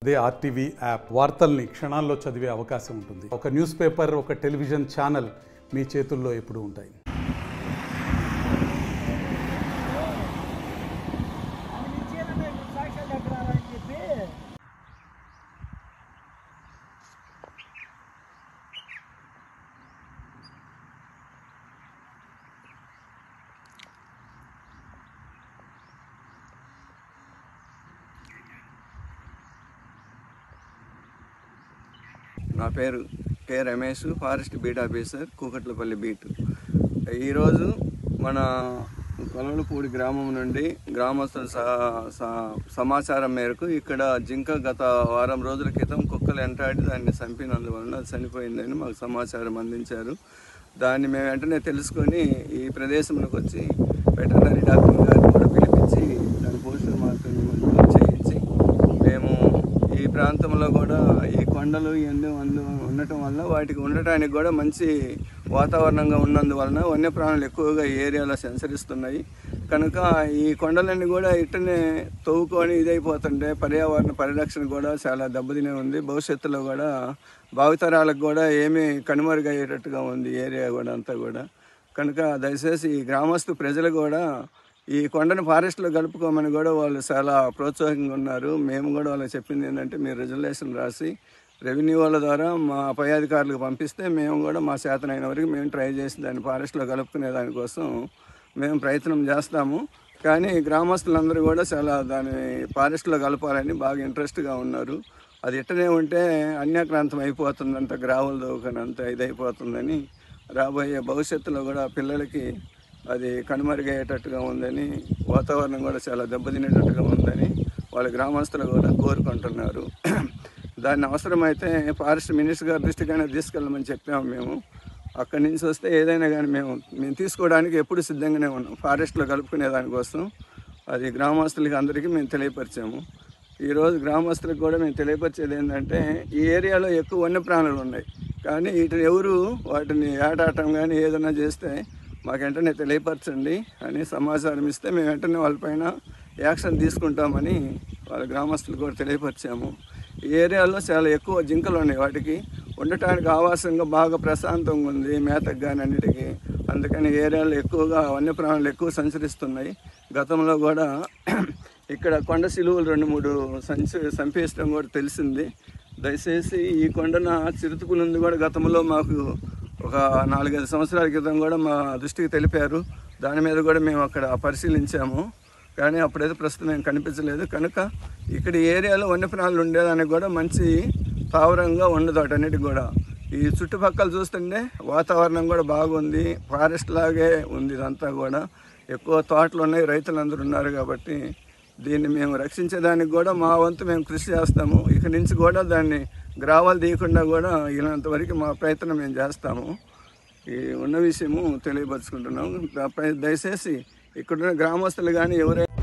అదే RTV app వార్తల్ని క్షణాల్లో చదివే అవకాశం ఉంటుంది. ఒక న్యూస్ పేపర్, ఒక టెలివిజన్ ఛానల్ మీ చేతుల్లో ఎప్పుడూ ఉంటాయి. నా పేరు K Ramesh, forest beat officer, Kukatlapalli beat. ఈరోజు మన కొలవలపూడి గ్రామం నుండి గ్రామస్తుల సమాచారం మేరకు ఇక్కడ జింక గత వారం రోజుల క్రితం కుక్కలు ఎంటాడి దాన్ని చంపినందువలన అది చనిపోయిందని మాకు సమాచారం అందించారు. దాన్ని మేము వెంటనే తెలుసుకొని ఈ ప్రదేశంలోకి వచ్చి వెటర్నరీ డాక్టర్ గారిని కూడా పిలిపించి దాని పోస్టర్ మార్టం చేయించి మేము ఈ ప్రాంతంలో కూడా ఈ కొండలు ఉండటం వల్ల వాటికి ఉండటానికి కూడా మంచి వాతావరణంగా ఉన్నందువలన వన్యప్రాణులు ఎక్కువగా ఈ ఏరియాలో సంచరిస్తున్నాయి. కనుక ఈ కొండలన్నీ కూడా ఇట్టనే తవ్వుకొని ఇదైపోతుంటే పర్యావరణ పరిరక్షణ కూడా చాలా దెబ్బతినే ఉంది. భవిష్యత్తులో కూడా భావితరాలకు కూడా ఏమీ కనుమరుగయ్యేటట్టుగా ఉంది ఏరియా కూడా అంతా కూడా. కనుక దయచేసి ఈ గ్రామస్తు ప్రజలు కూడా ఈ కొండను ఫారెస్ట్లో కలుపుకోమని కూడా వాళ్ళు చాలా ప్రోత్సాహంగా ఉన్నారు. మేము కూడా వాళ్ళకి చెప్పింది ఏంటంటే, మీరు రిజర్వేషన్ రాసి రెవెన్యూ వాళ్ళ ద్వారా మా పై అధికారులకు పంపిస్తే మేము కూడా మా చేతనైన వరకు మేము ట్రై చేసి దాన్ని ఫారెస్ట్లో కలుపుకునే దానికోసం మేము ప్రయత్నం చేస్తాము. కానీ గ్రామస్తులందరూ కూడా చాలా దాన్ని ఫారెస్ట్లో కలపాలని బాగా ఇంట్రెస్ట్గా ఉన్నారు. అది ఇట్టనే ఉంటే అన్యాక్రాంతం అయిపోతుందంత, గ్రావెల్ దవ్వుకనంత ఇదైపోతుందని, రాబోయే భవిష్యత్తులో కూడా పిల్లలకి అది కనుమరుగయ్యేటట్టుగా ఉందని, వాతావరణం కూడా చాలా దెబ్బతినేటట్టుగా ఉందని వాళ్ళ గ్రామస్తులు కూడా కోరుకుంటున్నారు. దాన్ని అవసరమైతే ఫారెస్ట్ మినిస్టర్ గారి దృష్టికైనా తీసుకెళ్ళమని చెప్పాము. మేము అక్కడి నుంచి వస్తే ఏదైనా కానీ మేము తీసుకోవడానికి ఎప్పుడు సిద్ధంగానే ఉన్నాం. ఫారెస్ట్లో కలుపుకునే దానికోసం అది గ్రామస్తులకి అందరికీ మేము తెలియపరిచాము. ఈరోజు గ్రామస్తులకు కూడా మేము తెలియపరిచేది ఏంటంటే, ఈ ఏరియాలో ఎక్కువ వన్యప్రాణులు ఉన్నాయి, కానీ వీటిని ఎవరు వాటిని ఏటాటం కానీ ఏదైనా చేస్తే మాకు వెంటనే తెలియపరచండి అని సమాచారం ఇస్తే మేము వెంటనే వాళ్ళపైన యాక్షన్ తీసుకుంటామని వాళ్ళ గ్రామస్తులు కూడా తెలియపరిచాము. ఈ ఏరియాలో చాలా ఎక్కువ జింకలు ఉన్నాయి, వాటికి ఉండటానికి ఆవాసంగా బాగా ప్రశాంతంగా ఉంది, మేతకు కానీ అన్నిటికీ. అందుకని ఏరియాలో ఎక్కువగా వన్యప్రాణులు ఎక్కువ సంచరిస్తున్నాయి. గతంలో కూడా ఇక్కడ కొండ సిలువలు 2-3 చంపేయడం కూడా తెలిసింది. దయచేసి ఈ కొండన చిరుతుకులుంది కూడా గతంలో మాకు ఒక 4-5 సంవత్సరాల క్రితం కూడా మా దృష్టికి తెలిపారు. దాని మీద కూడా మేము అక్కడ పరిశీలించాము, కానీ అప్పుడైతే ప్రస్తుతం ఏం కనిపించలేదు. కనుక ఇక్కడ ఏరియాలో వన్యప్రాణులు ఉండేదానికి కూడా మంచి తావరంగా ఉండదు. అటన్నిటికి కూడా ఈ చుట్టుపక్కల చూస్తుంటే వాతావరణం కూడా బాగుంది, ఫారెస్ట్ లాగే ఉంది. ఇదంతా కూడా ఎక్కువ తోటలు ఉన్నాయి, రైతులందరూ ఉన్నారు. కాబట్టి దీన్ని మేము రక్షించేదానికి కూడా మా వంతు మేము కృషి చేస్తాము. ఇక్కడి నుంచి కూడా దాన్ని గ్రావాలు తీయకుండా కూడా ఇలాంతవరకు మా ప్రయత్నం మేము చేస్తాము. ఈ ఉన్న విషయము తెలియపరుచుకుంటున్నాము. దయచేసి ఇక్కడున్న గ్రామస్తులు కానీ ఎవరైనా